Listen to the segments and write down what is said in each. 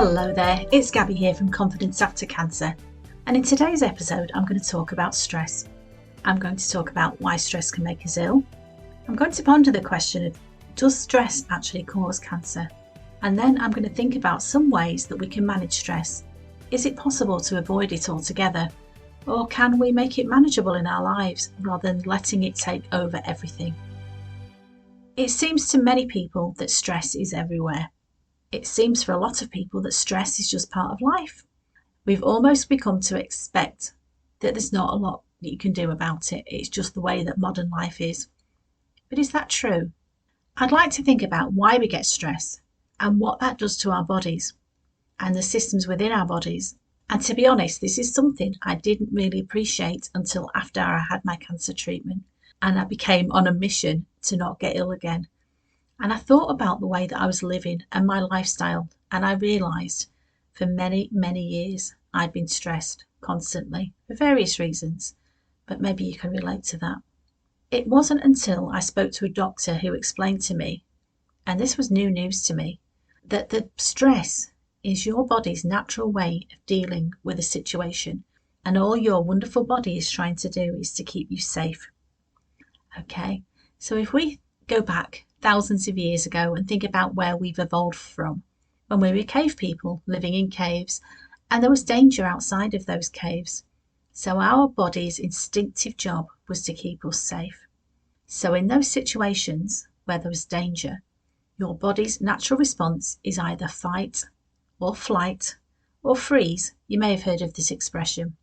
Hello there, it's Gabby here from Confidence After Cancer, and in today's episode I'm going to talk about stress. I'm going to talk about why stress can make us ill. I'm going to ponder the question of, does stress actually cause cancer? And then I'm going to think about some ways that we can manage stress. Is it possible to avoid it altogether? Or can we make it manageable in our lives rather than letting it take over everything? It seems to many people that stress is everywhere. It seems for a lot of people that stress is just part of life. We've almost become to expect that there's not a lot that you can do about it. It's just the way that modern life is. But is that true? I'd like to think about why we get stress and what that does to our bodies and the systems within our bodies. And to be honest, this is something I didn't really appreciate until after I had my cancer treatment and I became on a mission to not get ill again. And I thought about the way that I was living and my lifestyle, and I realised for many, many years I'd been stressed constantly for various reasons, but maybe you can relate to that. It wasn't until I spoke to a doctor who explained to me, and this was new news to me, that the stress is your body's natural way of dealing with a situation, and all your wonderful body is trying to do is to keep you safe. Okay, so if we go back thousands of years ago and think about where we've evolved from, when we were cave people living in caves and there was danger outside of those caves. So our body's instinctive job was to keep us safe. So in those situations where there was danger, your body's natural response is either fight or flight or freeze. You may have heard of this expression.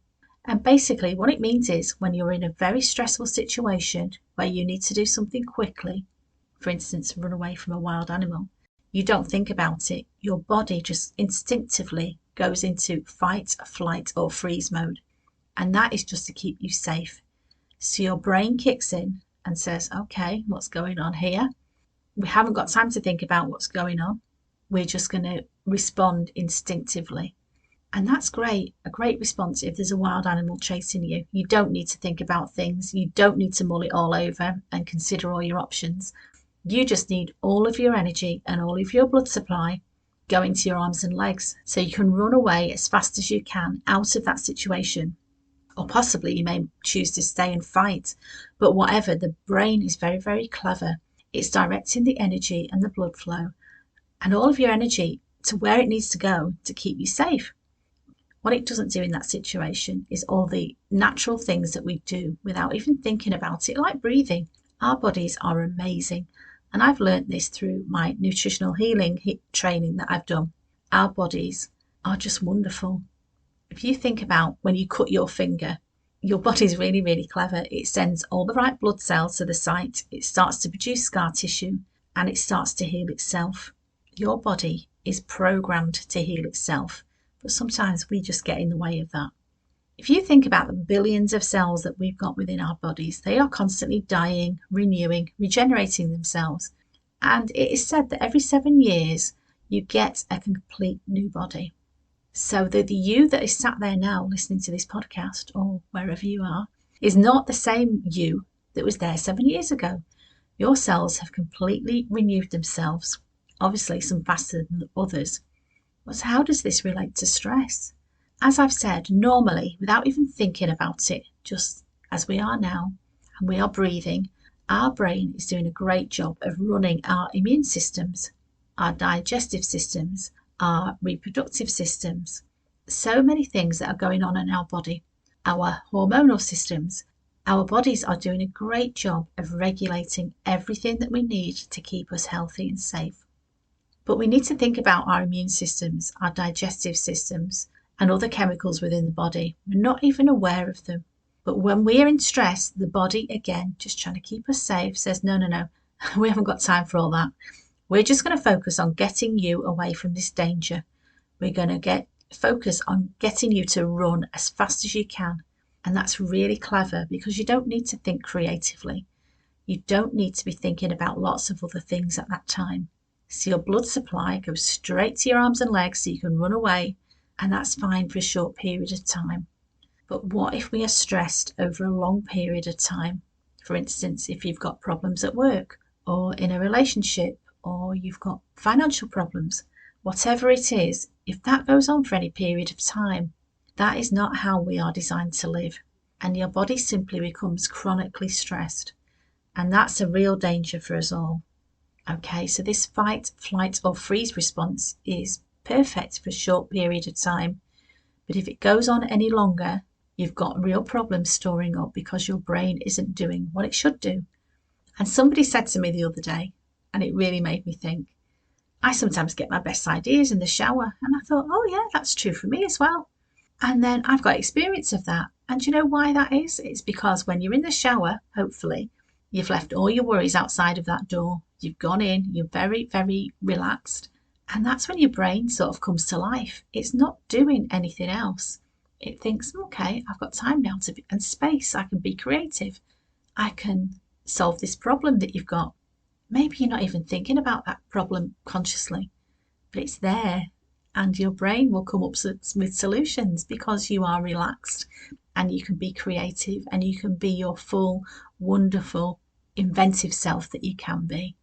And basically what it means is when you're in a very stressful situation where you need to do something quickly, for instance, run away from a wild animal, you don't think about it. Your body just instinctively goes into fight, flight, or freeze mode. And that is just to keep you safe. So your brain kicks in and says, okay, what's going on here? We haven't got time to think about what's going on. We're just going to respond instinctively. And that's great, a great response if there's a wild animal chasing you. You don't need to think about things. You don't need to mull it all over and consider all your options. You just need all of your energy and all of your blood supply going to your arms and legs so you can run away as fast as you can out of that situation. Or possibly you may choose to stay and fight. But whatever, the brain is very, very clever. It's directing the energy and the blood flow and all of your energy to where it needs to go to keep you safe. What it doesn't do in that situation is all the natural things that we do without even thinking about it, like breathing. Our bodies are amazing. And I've learned this through my nutritional healing training that I've done. Our bodies are just wonderful. If you think about when you cut your finger, your body's really, really clever. It sends all the right blood cells to the site. It starts to produce scar tissue and it starts to heal itself. Your body is programmed to heal itself, but sometimes we just get in the way of that. If you think about the billions of cells that we've got within our bodies, they are constantly dying, renewing, regenerating themselves. And it is said that every 7 years, you get a complete new body. So the you that is sat there now listening to this podcast or wherever you are is not the same you that was there 7 years ago. Your cells have completely renewed themselves, obviously some faster than others. But how does this relate to stress? As I've said, normally, without even thinking about it, just as we are now, and we are breathing, our brain is doing a great job of running our immune systems, our digestive systems, our reproductive systems, so many things that are going on in our body, our hormonal systems. Our bodies are doing a great job of regulating everything that we need to keep us healthy and safe. But we need to think about our immune systems, our digestive systems, and other chemicals within the body. We're not even aware of them. But when we're in stress, the body, again, just trying to keep us safe, says, no, we haven't got time for all that. We're just going to focus on getting you away from this danger. We're going to focus on getting you to run as fast as you can. And that's really clever because you don't need to think creatively. You don't need to be thinking about lots of other things at that time. So your blood supply goes straight to your arms and legs so you can run away. And that's fine for a short period of time. But what if we are stressed over a long period of time? For instance, if you've got problems at work or in a relationship or you've got financial problems, Whatever it is, if that goes on for any period of time, that is not how we are designed to live. And your body simply becomes chronically stressed. And that's a real danger for us all. Okay, so this fight, flight, or freeze response is perfect for a short period of time. But if it goes on any longer, you've got real problems storing up because your brain isn't doing what it should do. And somebody said to me the other day, and it really made me think, I sometimes get my best ideas in the shower. And I thought, oh yeah, that's true for me as well. And then I've got experience of that. And do you know why that is? It's because when you're in the shower, hopefully, you've left all your worries outside of that door. You've gone in, you're very, very relaxed. And that's when your brain sort of comes to life. It's not doing anything else. It thinks, okay, I've got time now and space. I can be creative. I can solve this problem that you've got. Maybe you're not even thinking about that problem consciously, but it's there. And your brain will come up with solutions because you are relaxed and you can be creative and you can be your full, wonderful, inventive self that you can be.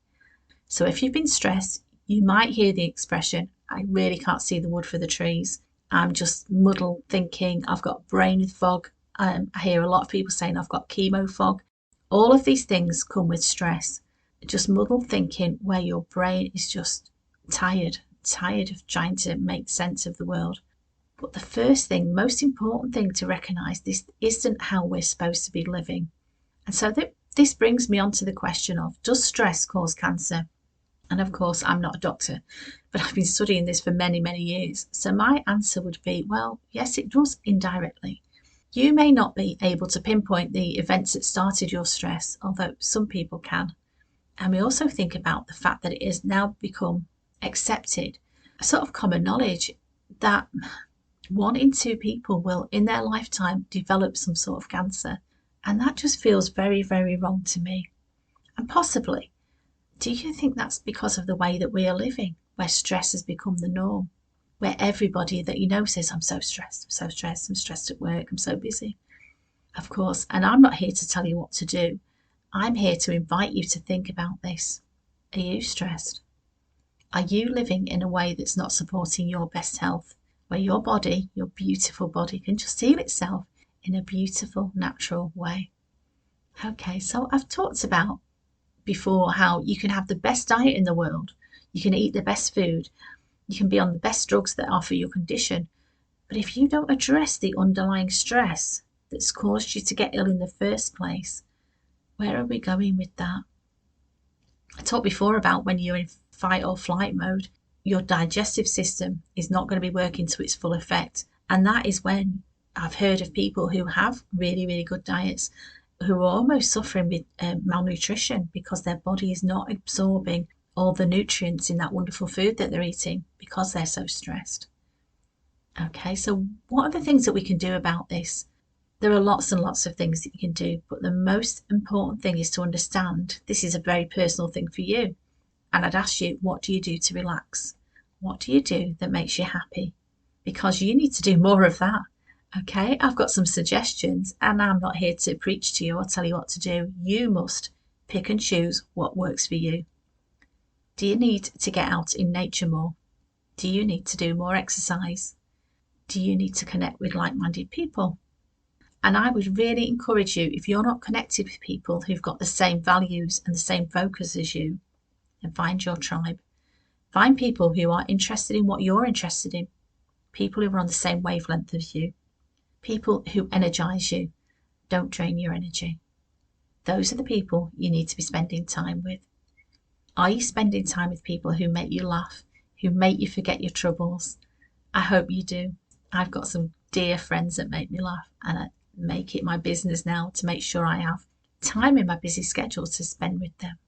So if you've been stressed, you might hear the expression, I really can't see the wood for the trees. I'm just muddled thinking, I've got brain fog. I hear a lot of people saying I've got chemo fog. All of these things come with stress. Just muddled thinking where your brain is just tired of trying to make sense of the world. But the first thing, most important thing to recognise, this isn't how we're supposed to be living. And so this brings me on to the question of, does stress cause cancer? And of course, I'm not a doctor, but I've been studying this for many, many years. So my answer would be, well, yes, it does indirectly. You may not be able to pinpoint the events that started your stress, although some people can. And we also think about the fact that it has now become accepted, a sort of common knowledge that 1 in 2 people will in their lifetime develop some sort of cancer. And that just feels very, very wrong to me. And possibly, do you think that's because of the way that we are living, where stress has become the norm, where everybody that you know says, I'm so stressed, I'm stressed at work, I'm so busy. Of course, and I'm not here to tell you what to do. I'm here to invite you to think about this. Are you stressed? Are you living in a way that's not supporting your best health, where your body, your beautiful body, can just heal itself in a beautiful, natural way? Okay, so I've talked about before how you can have the best diet in the world, you can eat the best food, you can be on the best drugs that are for your condition, but if you don't address the underlying stress that's caused you to get ill in the first place, where are we going with that? I talked before about when you're in fight or flight mode, your digestive system is not going to be working to its full effect. And that is when I've heard of people who have really, really good diets who are almost suffering with malnutrition because their body is not absorbing all the nutrients in that wonderful food that they're eating because they're so stressed. Okay, so what are the things that we can do about this? There are lots and lots of things that you can do, but the most important thing is to understand this is a very personal thing for you. And I'd ask you, what do you do to relax? What do you do that makes you happy? Because you need to do more of that. Okay, I've got some suggestions and I'm not here to preach to you or tell you what to do. You must pick and choose what works for you. Do you need to get out in nature more? Do you need to do more exercise? Do you need to connect with like-minded people? And I would really encourage you, if you're not connected with people who've got the same values and the same focus as you, then find your tribe. Find people who are interested in what you're interested in. People who are on the same wavelength as you. People who energize you, don't drain your energy. Those are the people you need to be spending time with. Are you spending time with people who make you laugh, who make you forget your troubles? I hope you do. I've got some dear friends that make me laugh, and I make it my business now to make sure I have time in my busy schedule to spend with them.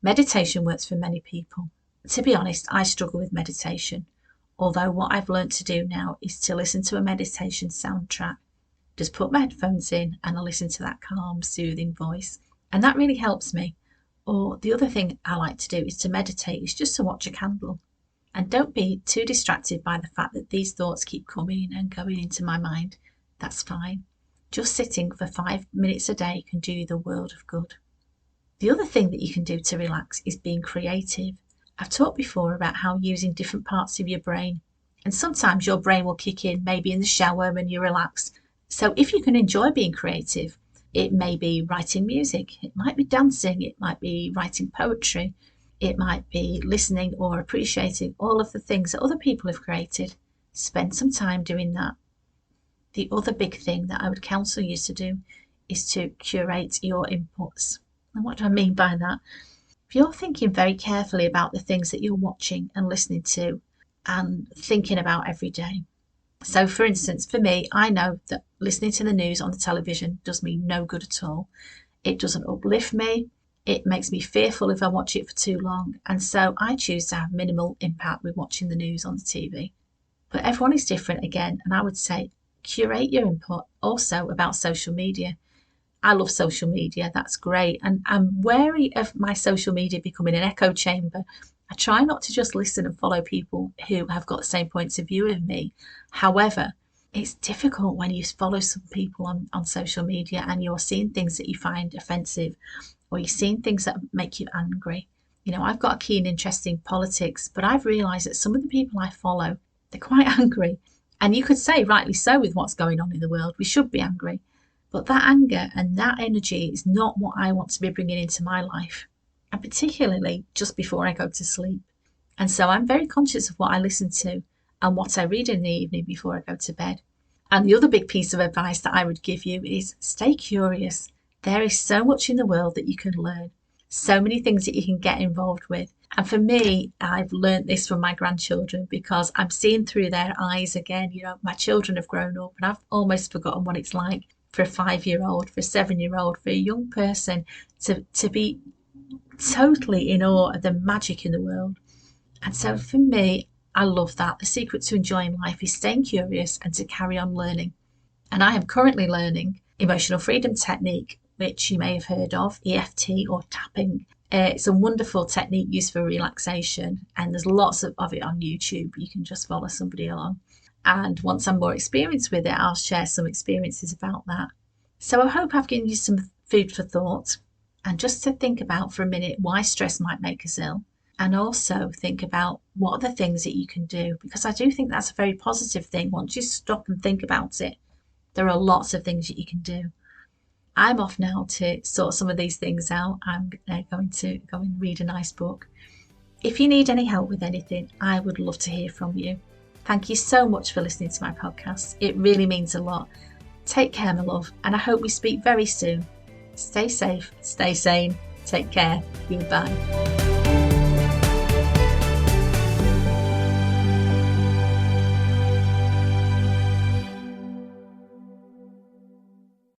Meditation works for many people. To be honest, I struggle with meditation, although what I've learned to do now is to listen to a meditation soundtrack. Just put my headphones in and I listen to that calm, soothing voice, and that really helps me. Or the other thing I like to do is to meditate, is just to watch a candle. And don't be too distracted by the fact that these thoughts keep coming and going into my mind. That's fine. Just sitting for 5 minutes a day can do you the world of good. The other thing that you can do to relax is being creative. I've talked before about how using different parts of your brain, and sometimes your brain will kick in maybe in the shower when you relax. So if you can enjoy being creative, it may be writing music, it might be dancing, it might be writing poetry, it might be listening or appreciating all of the things that other people have created. Spend some time doing that. The other big thing that I would counsel you to do is to curate your inputs. And what do I mean by that? If you're thinking very carefully about the things that you're watching and listening to and thinking about every day. So, for instance, for me, I know that listening to the news on the television does me no good at all. It doesn't uplift me. It makes me fearful if I watch it for too long. And so I choose to have minimal impact with watching the news on the TV. But everyone is different again. And I would say curate your input also about social media. I love social media, that's great. And I'm wary of my social media becoming an echo chamber. I try not to just listen and follow people who have got the same points of view as me. However, it's difficult when you follow some people on social media and you're seeing things that you find offensive or you're seeing things that make you angry. You know, I've got a keen interest in politics, but I've realised that some of the people I follow, they're quite angry. And you could say rightly so with what's going on in the world. We should be angry. But that anger and that energy is not what I want to be bringing into my life, and particularly just before I go to sleep. And so I'm very conscious of what I listen to and what I read in the evening before I go to bed. And the other big piece of advice that I would give you is stay curious. There is so much in the world that you can learn, so many things that you can get involved with. And for me, I've learned this from my grandchildren because I'm seeing through their eyes again. You know, my children have grown up and I've almost forgotten what it's like for a 5-year-old, for a 7-year-old, for a young person to be totally in awe of the magic in the world. And so for me, I love that. The secret to enjoying life is staying curious and to carry on learning. And I am currently learning emotional freedom technique, which you may have heard of, EFT or tapping. It's a wonderful technique used for relaxation, and there's lots of it on YouTube. You can just follow somebody along. And once I'm more experienced with it, I'll share some experiences about that. So I hope I've given you some food for thought, and just to think about for a minute why stress might make us ill, and also think about what are the things that you can do, because I do think that's a very positive thing. Once you stop and think about it, there are lots of things that you can do. I'm off now to sort some of these things out. I'm going to go and read a nice book. If you need any help with anything, I would love to hear from you. Thank you so much for listening to my podcast. It really means a lot. Take care, my love, and I hope we speak very soon. Stay safe, stay sane, take care. Goodbye.